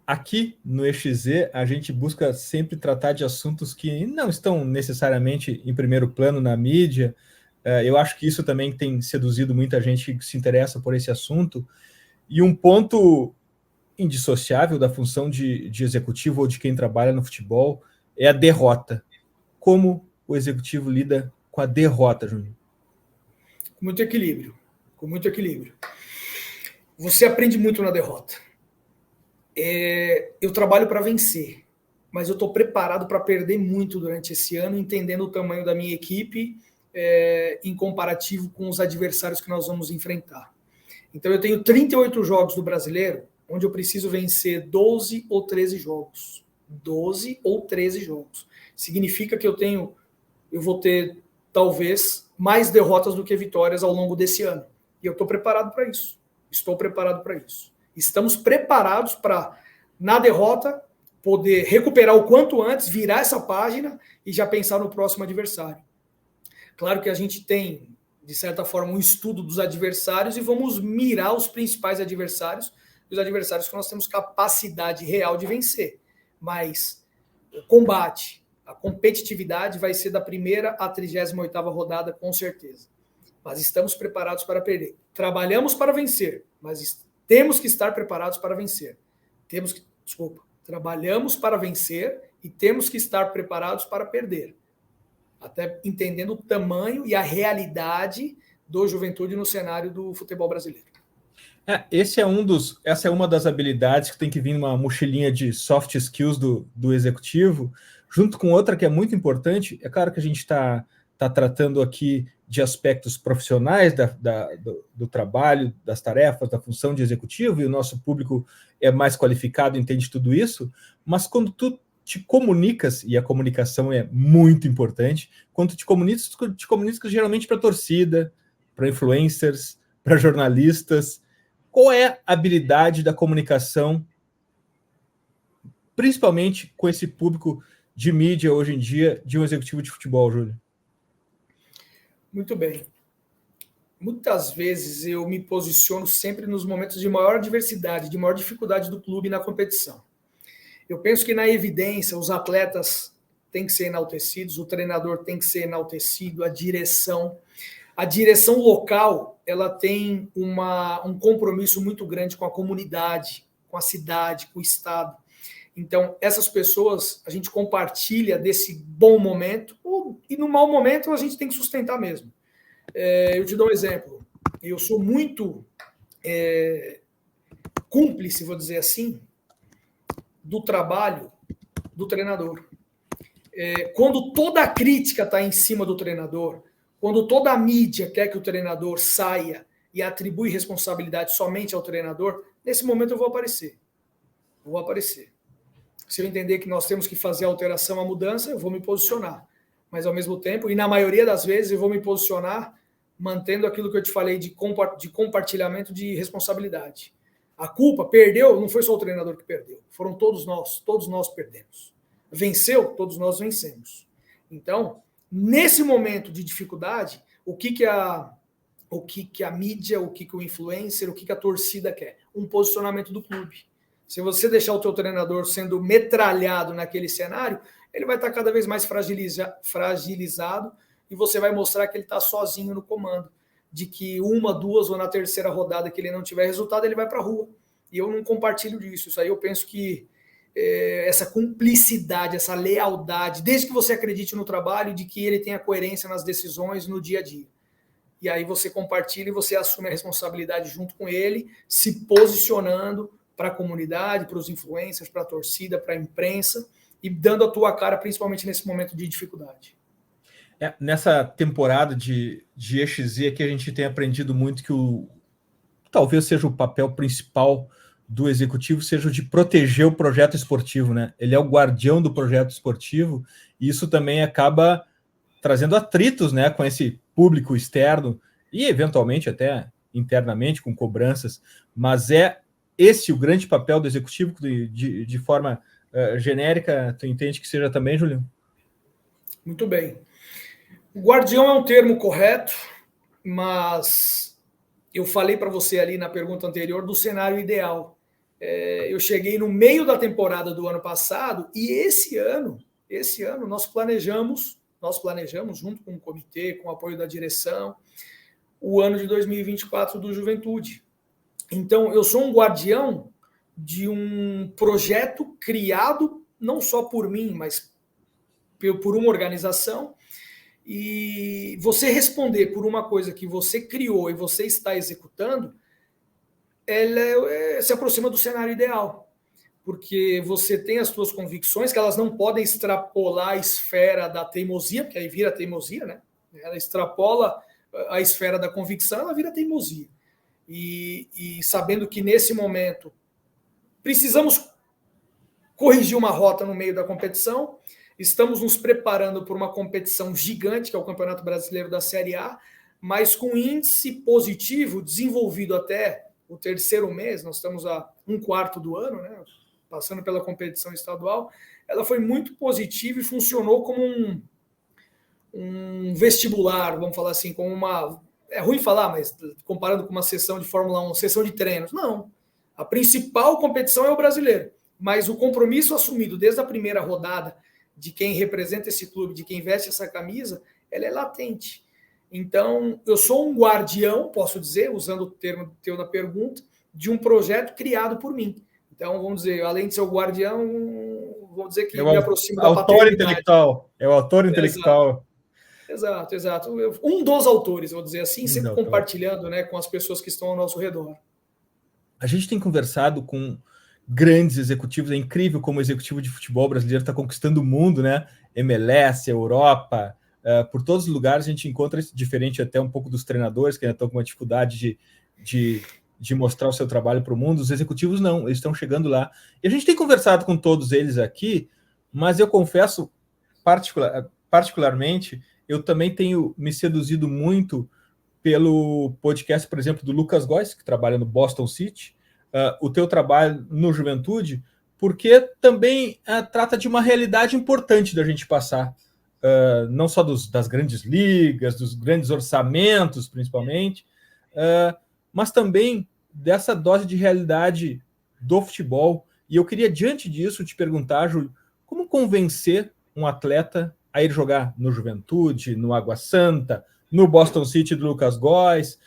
Aqui no EXZ, a gente busca sempre tratar de assuntos que não estão necessariamente em primeiro plano na mídia. Eu acho que isso também tem seduzido muita gente que se interessa por esse assunto. E um ponto indissociável da função de executivo ou de quem trabalha no futebol é a derrota. Como o executivo lida com a derrota, Júnior? Com muito equilíbrio. Com muito equilíbrio. Você aprende muito na derrota. Eu trabalho para vencer, mas eu estou preparado para perder muito durante esse ano, entendendo o tamanho da minha equipe em comparativo com os adversários que nós vamos enfrentar. Então eu tenho 38 jogos do Brasileiro, onde eu preciso vencer 12 ou 13 jogos. 12 ou 13 jogos. Significa que eu vou ter, talvez, mais derrotas do que vitórias ao longo desse ano. E eu estou preparado para isso. Estou preparado para isso. Estamos preparados para, na derrota, poder recuperar o quanto antes, virar essa página e já pensar no próximo adversário. Claro que a gente tem, de certa forma, um estudo dos adversários e vamos mirar os principais adversários, os adversários que nós temos capacidade real de vencer. Mas o combate, a competitividade vai ser da 1ª à 38ª rodada, com certeza. Mas estamos preparados para perder. Trabalhamos para vencer, mas temos que estar preparados para vencer. Trabalhamos para vencer e temos que estar preparados para perder. Até entendendo o tamanho e a realidade do Juventude no cenário do futebol brasileiro. Essa é uma das habilidades que tem que vir numa mochilinha de soft skills do executivo, junto com outra que é muito importante. É claro que a gente está tratando aqui de aspectos profissionais do trabalho, das tarefas, da função de executivo, e o nosso público é mais qualificado, entende tudo isso, mas quando tu te comunicas, e a comunicação é muito importante, quando tu te comunicas geralmente para a torcida, para influencers, para jornalistas. Qual é a habilidade da comunicação, principalmente com esse público de mídia hoje em dia, de um executivo de futebol, Júlio? Muito bem. Muitas vezes eu me posiciono sempre nos momentos de maior adversidade, de maior dificuldade do clube na competição. Eu penso que na evidência os atletas têm que ser enaltecidos, o treinador tem que ser enaltecido, a direção local, ela tem um compromisso muito grande com a comunidade, com a cidade, com o estado. Então, essas pessoas, a gente compartilha desse bom momento, e no mau momento a gente tem que sustentar mesmo. Eu te dou um exemplo. Eu sou muito cúmplice, vou dizer assim, do trabalho do treinador. Quando toda a crítica está em cima do treinador, quando toda a mídia quer que o treinador saia e atribui responsabilidade somente ao treinador, nesse momento eu vou aparecer. Se eu entender que nós temos que fazer a alteração, a mudança, eu vou me posicionar. Mas, ao mesmo tempo, e na maioria das vezes, eu vou me posicionar mantendo aquilo que eu te falei de compartilhamento de responsabilidade. A culpa, perdeu, não foi só o treinador que perdeu. Foram todos nós perdemos. Venceu, todos nós vencemos. Então, nesse momento de dificuldade, o que a mídia, o que o influencer, o que a torcida quer? Um posicionamento do clube. Se você deixar o teu treinador sendo metralhado naquele cenário, ele vai estar cada vez mais fragilizado e você vai mostrar que ele está sozinho no comando. De que uma, duas ou na terceira rodada que ele não tiver resultado, ele vai para a rua. E eu não compartilho disso. Isso aí eu penso que essa cumplicidade, essa lealdade, desde que você acredite no trabalho, de que ele tenha coerência nas decisões no dia a dia. E aí você compartilha e você assume a responsabilidade junto com ele, se posicionando para a comunidade, para os influencers, para a torcida, para a imprensa, e dando a tua cara, principalmente nesse momento de dificuldade. Nessa temporada de EXZ aqui, a gente tem aprendido muito que talvez seja o papel principal do executivo, seja o de proteger o projeto esportivo, né? Ele é o guardião do projeto esportivo, e isso também acaba trazendo atritos, né, com esse público externo e, eventualmente, até internamente, com cobranças, mas esse o grande papel do executivo, de forma genérica, tu entende que seja também, Julião? Muito bem. O guardião é um termo correto, mas eu falei para você ali na pergunta anterior do cenário ideal. Eu cheguei no meio da temporada do ano passado e esse ano nós planejamos junto com o comitê, com o apoio da direção, o ano de 2024 do Juventude. Então, eu sou um guardião de um projeto criado não só por mim, mas por uma organização. E você responder por uma coisa que você criou e você está executando, ela se aproxima do cenário ideal. Porque você tem as suas convicções, que elas não podem extrapolar a esfera da teimosia, porque aí vira teimosia, né? Ela extrapola a esfera da convicção, ela vira teimosia. E sabendo que nesse momento precisamos corrigir uma rota no meio da competição, estamos nos preparando por uma competição gigante, que é o Campeonato Brasileiro da Série A, mas com índice positivo desenvolvido até o terceiro mês, nós estamos a um quarto do ano, né, passando pela competição estadual, ela foi muito positiva e funcionou como um vestibular, vamos falar assim, como uma... É ruim falar, mas comparando com uma sessão de Fórmula 1, sessão de treinos, não. A principal competição é o brasileiro, mas o compromisso assumido desde a primeira rodada de quem representa esse clube, de quem veste essa camisa, ela é latente. Então, eu sou um guardião, posso dizer, usando o termo teu da pergunta, de um projeto criado por mim. Então, vamos dizer, além de ser o guardião, vou dizer que me aproximo da paternidade. Intelectual. É o autor intelectual. Exato. Um dos autores, vou dizer assim, sempre compartilhando, né, com as pessoas que estão ao nosso redor. A gente tem conversado com grandes executivos, é incrível como o executivo de futebol brasileiro está conquistando o mundo, né? MLS, Europa, por todos os lugares a gente encontra isso, diferente até um pouco dos treinadores, que ainda estão com uma dificuldade de mostrar o seu trabalho para o mundo. Os executivos não, eles estão chegando lá. E a gente tem conversado com todos eles aqui, mas eu confesso, particularmente, eu também tenho me seduzido muito pelo podcast, por exemplo, do Lucas Góes, que trabalha no Boston City, o teu trabalho no Juventude, porque também trata de uma realidade importante da gente passar, não só das grandes ligas, dos grandes orçamentos, principalmente, mas também dessa dose de realidade do futebol. E eu queria, diante disso, te perguntar, Júlio, como convencer um atleta a ir jogar no Juventude, no Água Santa, no Boston City do Lucas Góes,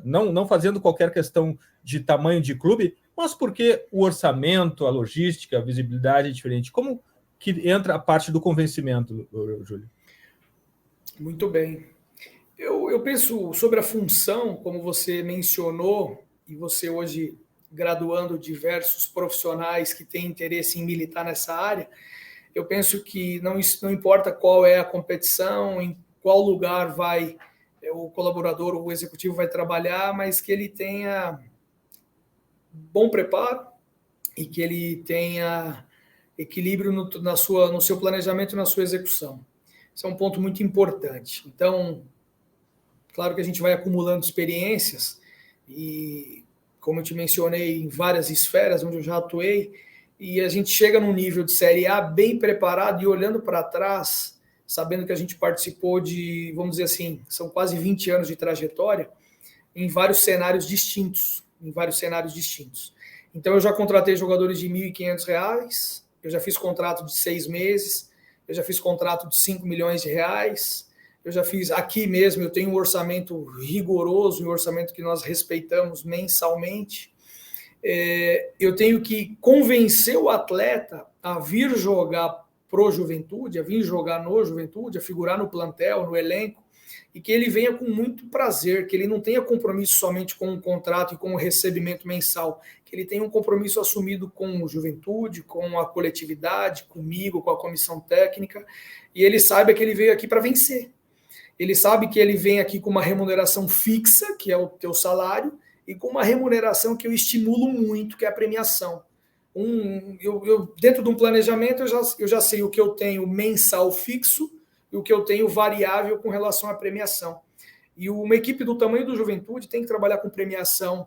não fazendo qualquer questão de tamanho de clube, mas por que o orçamento, a logística, a visibilidade é diferente? Como que entra a parte do convencimento, Júlio? Muito bem. Eu penso sobre a função, como você mencionou, e você hoje graduando diversos profissionais que têm interesse em militar nessa área, eu penso que não importa qual é a competição, em qual lugar vai o colaborador ou o executivo vai trabalhar, mas que ele tenha bom preparo e que ele tenha equilíbrio no seu planejamento e na sua execução. Isso é um ponto muito importante. Então, claro que a gente vai acumulando experiências e, como eu te mencionei, em várias esferas onde eu já atuei, e a gente chega num nível de Série A bem preparado e olhando para trás, sabendo que a gente participou de, vamos dizer assim, são quase 20 anos de trajetória, em vários cenários distintos. Então, eu já contratei jogadores de R$ 1.500, eu já fiz contrato de 6 meses, eu já fiz contrato de R$ 5 milhões, eu já fiz aqui mesmo, eu tenho um orçamento rigoroso, um orçamento que nós respeitamos mensalmente. Eu tenho que convencer o atleta a vir jogar pro Juventude, a vir jogar no Juventude, a figurar no plantel, no elenco, e que ele venha com muito prazer, que ele não tenha compromisso somente com o contrato e com o recebimento mensal, que ele tenha um compromisso assumido com o Juventude, com a coletividade, comigo, com a comissão técnica, e ele saiba que ele veio aqui para vencer. Ele sabe que ele vem aqui com uma remuneração fixa, que é o teu salário, e com uma remuneração que eu estimulo muito, que é a premiação. Dentro de um planejamento, eu já sei o que eu tenho mensal fixo e o que eu tenho variável com relação à premiação. E uma equipe do tamanho do Juventude tem que trabalhar com premiação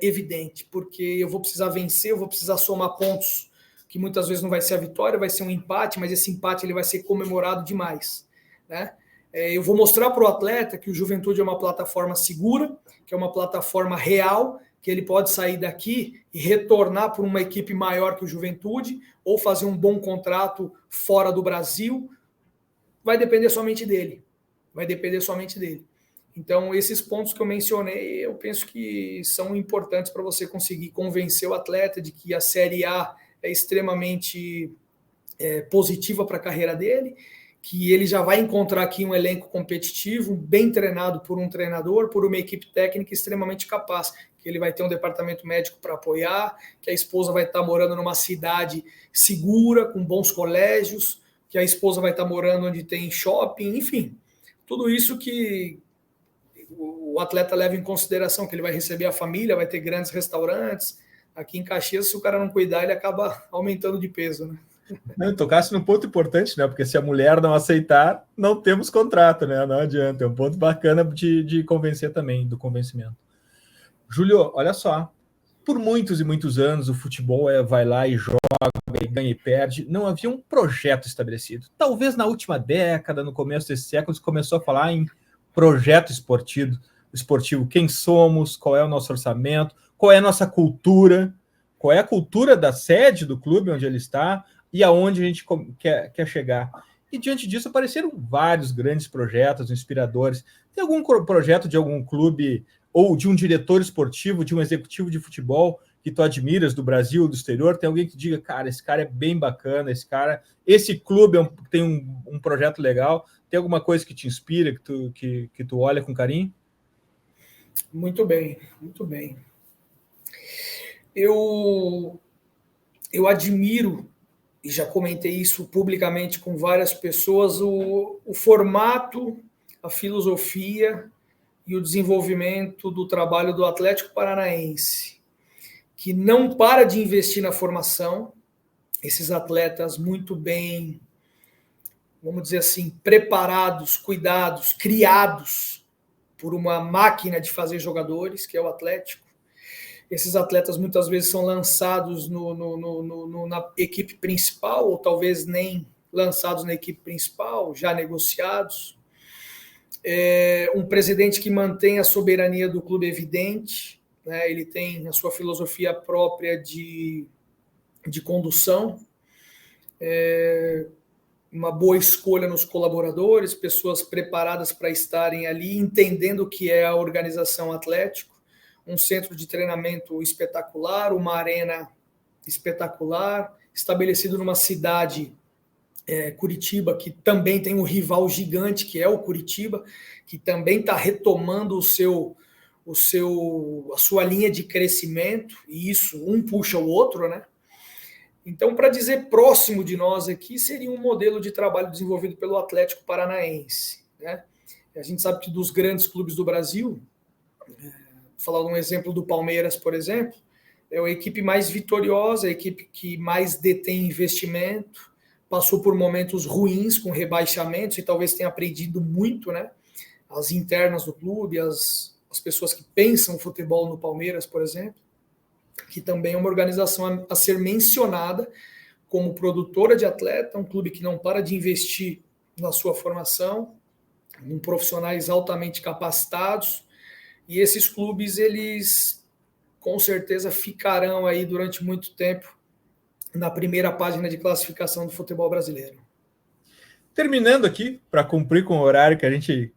evidente, porque eu vou precisar vencer, eu vou precisar somar pontos, que muitas vezes não vai ser a vitória, vai ser um empate, mas esse empate ele vai ser comemorado demais, né? Eu vou mostrar para o atleta que o Juventude é uma plataforma segura, que é uma plataforma real, que ele pode sair daqui e retornar para uma equipe maior que o Juventude, ou fazer um bom contrato fora do Brasil. Vai depender somente dele. Então, esses pontos que eu mencionei, eu penso que são importantes para você conseguir convencer o atleta de que a Série A é extremamente positiva para a carreira dele, que ele já vai encontrar aqui um elenco competitivo, bem treinado por um treinador, por uma equipe técnica extremamente capaz, que ele vai ter um departamento médico para apoiar, que a esposa vai estar morando numa cidade segura, com bons colégios, que a esposa vai estar morando onde tem shopping, enfim, tudo isso que o atleta leva em consideração, que ele vai receber a família, vai ter grandes restaurantes. Aqui em Caxias, se o cara não cuidar, ele acaba aumentando de peso, né? Não, tocasse num ponto importante, né? Porque se a mulher não aceitar, não temos contrato, né? Não adianta. É um ponto bacana de convencer também, do convencimento. Júlio, olha só. Por muitos e muitos anos, o futebol vai lá e joga, e ganha e perde. Não havia um projeto estabelecido. Talvez na última década, no começo desse século, se começou a falar em projeto esportivo. Quem somos, qual é o nosso orçamento, qual é a nossa cultura, qual é a cultura da sede do clube onde ele está, e aonde a gente quer chegar. E diante disso apareceram vários grandes projetos inspiradores. Tem algum projeto de algum clube ou de um diretor esportivo, de um executivo de futebol que tu admiras do Brasil ou do exterior? Tem alguém que diga, cara, esse cara é bem bacana, esse clube tem um projeto legal? Tem alguma coisa que te inspira, que tu olha com carinho? Muito bem. Eu admiro, e já comentei isso publicamente com várias pessoas, o formato, a filosofia e o desenvolvimento do trabalho do Atlético Paranaense, que não para de investir na formação, esses atletas muito bem, vamos dizer assim, preparados, cuidados, criados por uma máquina de fazer jogadores, que é o Atlético. Esses atletas muitas vezes são lançados na equipe principal, ou talvez nem lançados na equipe principal, já negociados. Um presidente que mantém a soberania do clube evidente, né? Ele tem a sua filosofia própria de condução, uma boa escolha nos colaboradores, pessoas preparadas para estarem ali, entendendo o que é a organização Atlético, um centro de treinamento espetacular, uma arena espetacular, estabelecido numa cidade, Curitiba, que também tem um rival gigante, que é o Curitiba, que também está retomando a sua linha de crescimento, e isso um puxa o outro, né? Então, para dizer próximo de nós aqui, seria um modelo de trabalho desenvolvido pelo Atlético Paranaense, né? A gente sabe que dos grandes clubes do Brasil, vou falar um exemplo do Palmeiras, por exemplo, é a equipe mais vitoriosa, a equipe que mais detém investimento, passou por momentos ruins com rebaixamentos e talvez tenha aprendido muito, né? As internas do clube, as pessoas que pensam futebol no Palmeiras, por exemplo, que também é uma organização a ser mencionada como produtora de atleta, um clube que não para de investir na sua formação, em profissionais altamente capacitados, e esses clubes, eles com certeza ficarão aí durante muito tempo na primeira página de classificação do futebol brasileiro. Terminando aqui, para cumprir com o horário que a gente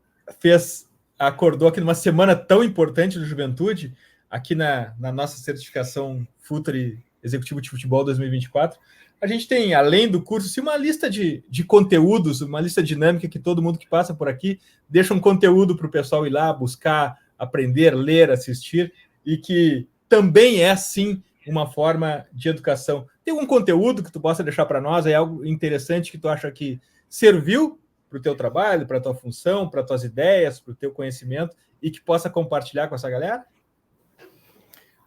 acordou aqui numa semana tão importante do Juventude, aqui na nossa certificação Futre Executivo de Futebol 2024, a gente tem, além do curso, uma lista de conteúdos, uma lista dinâmica que todo mundo que passa por aqui deixa um conteúdo para o pessoal ir lá, buscar, aprender, ler, assistir, e que também é, sim, uma forma de educação. Tem algum conteúdo que tu possa deixar para nós? É algo interessante que tu acha que serviu para o teu trabalho, para a tua função, para as tuas ideias, para o teu conhecimento, e que possa compartilhar com essa galera?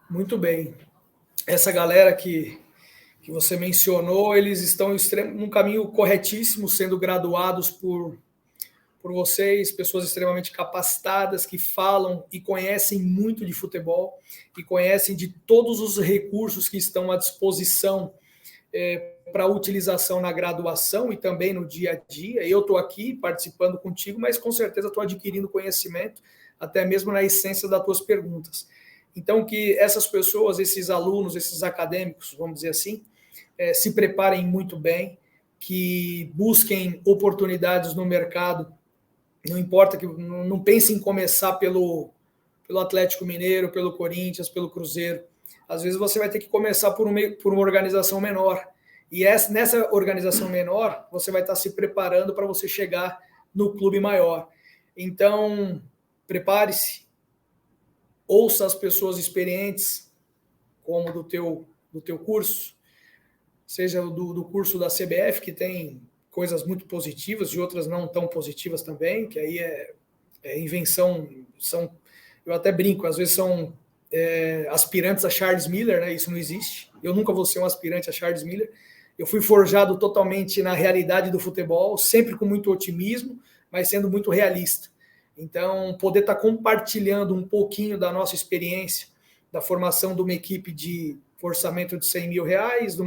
Muito bem. Essa galera que você mencionou, eles estão num caminho corretíssimo, sendo graduados por vocês, pessoas extremamente capacitadas, que falam e conhecem muito de futebol, e conhecem de todos os recursos que estão à disposição para utilização na graduação e também no dia a dia. Eu estou aqui participando contigo, mas com certeza estou adquirindo conhecimento, até mesmo na essência das tuas perguntas. Então, que essas pessoas, esses alunos, esses acadêmicos, vamos dizer assim, se preparem muito bem, que busquem oportunidades no mercado. Não importa, que não pense em começar pelo Atlético Mineiro, pelo Corinthians, pelo Cruzeiro. Às vezes você vai ter que começar por uma organização menor. E nessa organização menor, você vai estar se preparando para você chegar no clube maior. Então, prepare-se, ouça as pessoas experientes, como do teu curso, seja do curso da CBF, que tem coisas muito positivas e outras não tão positivas também, que aí é invenção, eu até brinco, às vezes são aspirantes a Charles Miller, né? Isso não existe. Eu nunca vou ser um aspirante a Charles Miller. Eu fui forjado totalmente na realidade do futebol, sempre com muito otimismo, mas sendo muito realista. Então, poder estar compartilhando um pouquinho da nossa experiência, da formação de uma equipe de orçamento de R$100 mil,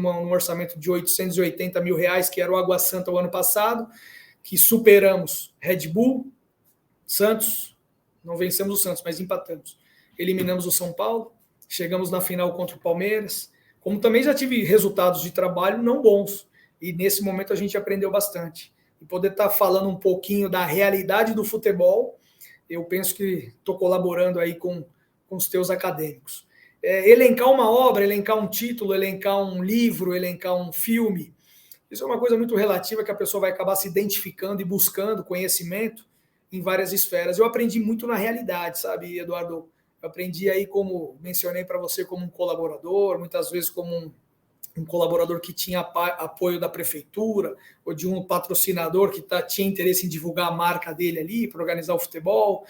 num orçamento de R$880 mil, que era o Água Santa o ano passado, que superamos Red Bull, Santos, não vencemos o Santos, mas empatamos. Eliminamos o São Paulo, chegamos na final contra o Palmeiras, como também já tive resultados de trabalho não bons, e nesse momento a gente aprendeu bastante. E poder estar falando um pouquinho da realidade do futebol, eu penso que estou colaborando aí com os teus acadêmicos. Elencar uma obra, elencar um título, elencar um livro, elencar um filme, isso é uma coisa muito relativa, que a pessoa vai acabar se identificando e buscando conhecimento em várias esferas. Eu aprendi muito na realidade, sabe, Eduardo? Eu aprendi aí, como mencionei para você, como um colaborador, muitas vezes como um colaborador que tinha apoio da prefeitura ou de um patrocinador que tinha interesse em divulgar a marca dele ali para organizar o futebol,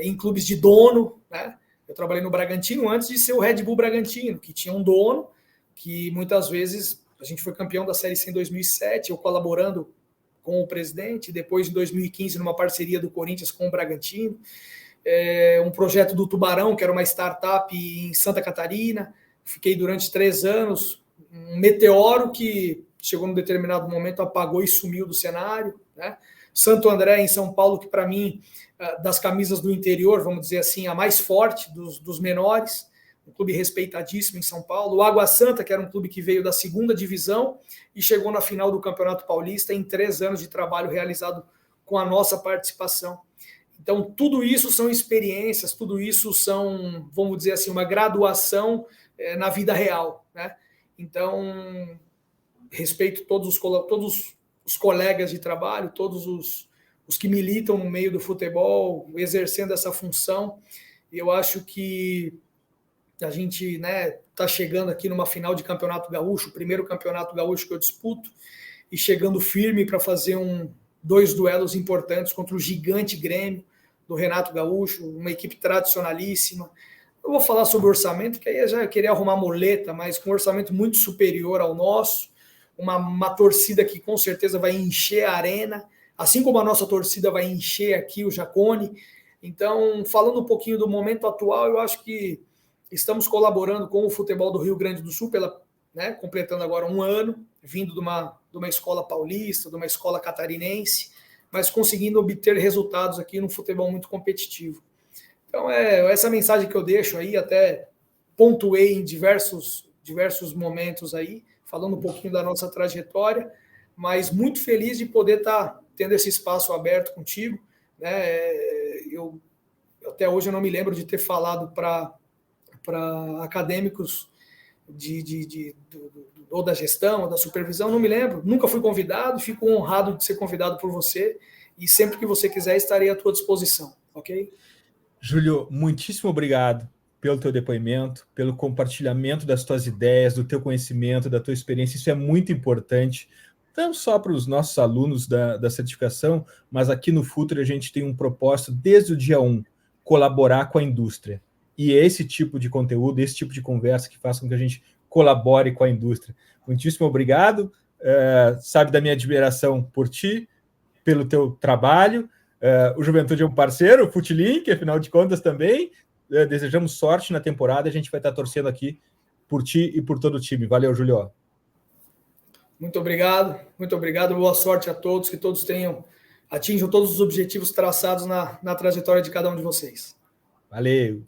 em clubes de dono, né? Eu trabalhei no Bragantino antes de ser o Red Bull Bragantino, que tinha um dono, que muitas vezes a gente foi campeão da Série C em 2007, eu colaborando com o presidente, depois em 2015 numa parceria do Corinthians com o Bragantino, um projeto do Tubarão, que era uma startup em Santa Catarina. Fiquei durante 3 anos, um meteoro que chegou num determinado momento, apagou e sumiu do cenário, né? Santo André, em São Paulo, que para mim, das camisas do interior, vamos dizer assim, a mais forte dos menores, um clube respeitadíssimo em São Paulo. O Água Santa, que era um clube que veio da 2ª divisão e chegou na final do Campeonato Paulista em 3 anos de trabalho realizado com a nossa participação. Então, tudo isso são experiências, tudo isso são, vamos dizer assim, uma graduação na vida real, né? Então, respeito todos os colegas de trabalho, todos os que militam no meio do futebol, exercendo essa função. E eu acho que a gente, né, está chegando aqui numa final de Campeonato Gaúcho, o primeiro Campeonato Gaúcho que eu disputo, e chegando firme para fazer dois duelos importantes contra o gigante Grêmio do Renato Gaúcho, uma equipe tradicionalíssima. Eu vou falar sobre orçamento, que aí eu já queria arrumar muleta, mas com um orçamento muito superior ao nosso, uma torcida que com certeza vai encher a arena, assim como a nossa torcida vai encher aqui o Jacone. Então, falando um pouquinho do momento atual, eu acho que estamos colaborando com o futebol do Rio Grande do Sul, né, completando agora 1 ano, vindo de uma escola paulista, de uma escola catarinense, mas conseguindo obter resultados aqui no futebol muito competitivo. Então, essa mensagem que eu deixo aí, até pontuei em diversos momentos aí, falando um pouquinho da nossa trajetória, mas muito feliz de poder estar tendo esse espaço aberto contigo, né? Até hoje eu não me lembro de ter falado para acadêmicos ou da gestão, ou da supervisão, não me lembro, nunca fui convidado, fico honrado de ser convidado por você, e sempre que você quiser estarei à tua disposição, ok? Júlio, muitíssimo obrigado pelo teu depoimento, pelo compartilhamento das tuas ideias, do teu conhecimento, da tua experiência. Isso é muito importante, não só para os nossos alunos da certificação, mas aqui no Futre a gente tem um propósito desde o dia 1, colaborar com a indústria. E é esse tipo de conteúdo, esse tipo de conversa que faz com que a gente colabore com a indústria. Muitíssimo obrigado. Sabe da minha admiração por ti, pelo teu trabalho. O Juventude é um parceiro, o Futlink, afinal de contas também. Desejamos sorte na temporada. A gente vai estar torcendo aqui por ti e por todo o time. Valeu, Julio. Muito obrigado. Boa sorte a todos, que todos atinjam todos os objetivos traçados na trajetória de cada um de vocês. Valeu.